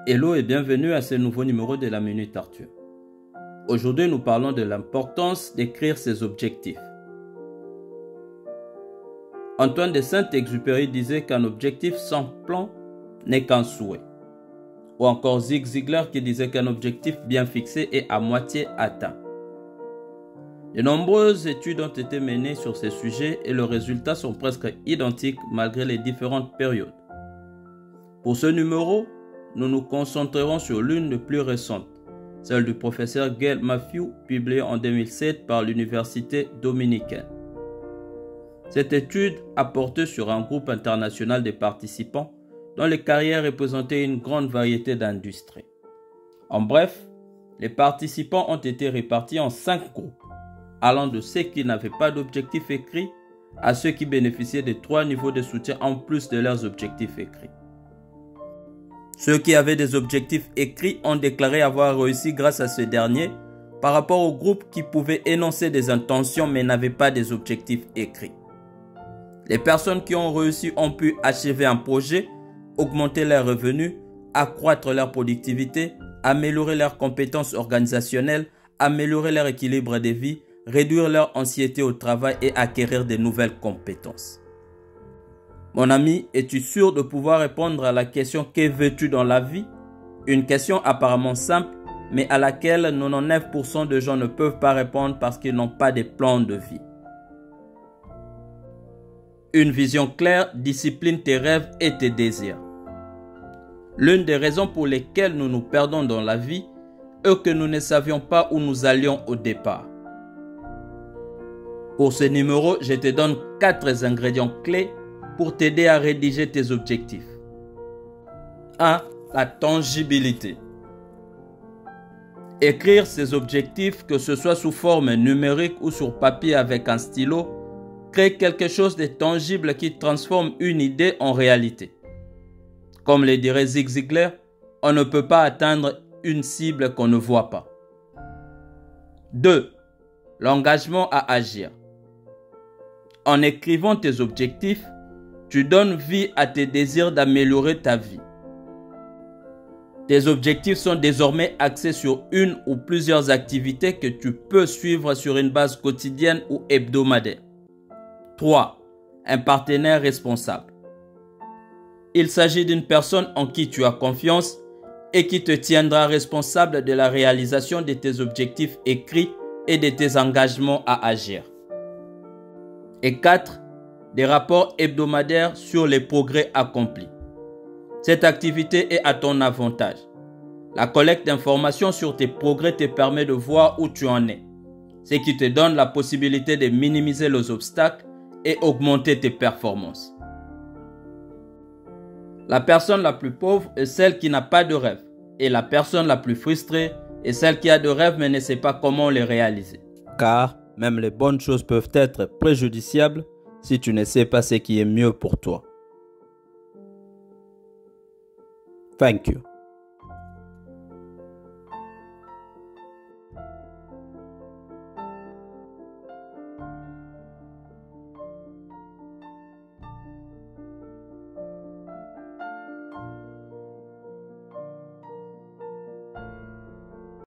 Hello et bienvenue à ce nouveau numéro de la Minute Arthur. Aujourd'hui, nous parlons de l'importance d'écrire ses objectifs. Antoine de Saint-Exupéry disait qu'un objectif sans plan n'est qu'un souhait. Ou encore Zig Ziglar qui disait qu'un objectif bien fixé est à moitié atteint. De nombreuses études ont été menées sur ces sujets et les résultats sont presque identiques malgré les différentes périodes. Pour ce numéro, nous nous concentrerons sur l'une des plus récentes, celle du professeur Gail Matthews, publiée en 2007 par l'Université dominicaine. Cette étude a porté sur un groupe international de participants dont les carrières représentaient une grande variété d'industries. En bref, les participants ont été répartis en 5 groupes, allant de ceux qui n'avaient pas d'objectifs écrits à ceux qui bénéficiaient de 3 niveaux de soutien en plus de leurs objectifs écrits. Ceux qui avaient des objectifs écrits ont déclaré avoir réussi grâce à ce dernier par rapport au groupe qui pouvait énoncer des intentions mais n'avaient pas des objectifs écrits. Les personnes qui ont réussi ont pu achever un projet, augmenter leurs revenus, accroître leur productivité, améliorer leurs compétences organisationnelles, améliorer leur équilibre de vie, réduire leur anxiété au travail et acquérir de nouvelles compétences. Mon ami, es-tu sûr de pouvoir répondre à la question « Que veux-tu dans la vie ?» Une question apparemment simple, mais à laquelle 99% de gens ne peuvent pas répondre parce qu'ils n'ont pas de plan de vie. Une vision claire discipline tes rêves et tes désirs. L'une des raisons pour lesquelles nous nous perdons dans la vie est que nous ne savions pas où nous allions au départ. Pour ce numéro, je te donne 4 ingrédients clés pour t'aider à rédiger tes objectifs. 1. La tangibilité. Écrire ses objectifs, que ce soit sous forme numérique ou sur papier avec un stylo, crée quelque chose de tangible qui transforme une idée en réalité. Comme le dirait Zig Ziglar, on ne peut pas atteindre une cible qu'on ne voit pas. 2. L'engagement à agir. En écrivant tes objectifs, tu donnes vie à tes désirs d'améliorer ta vie. Tes objectifs sont désormais axés sur une ou plusieurs activités que tu peux suivre sur une base quotidienne ou hebdomadaire. 3. Un partenaire responsable. Il s'agit d'une personne en qui tu as confiance et qui te tiendra responsable de la réalisation de tes objectifs écrits et de tes engagements à agir. Et 4. Des rapports hebdomadaires sur les progrès accomplis. Cette activité est à ton avantage. La collecte d'informations sur tes progrès te permet de voir où tu en es, ce qui te donne la possibilité de minimiser les obstacles et augmenter tes performances. La personne la plus pauvre est celle qui n'a pas de rêve, et la personne la plus frustrée est celle qui a de rêves mais ne sait pas comment les réaliser. Car même les bonnes choses peuvent être préjudiciables si tu ne sais pas ce qui est mieux pour toi. Thank you.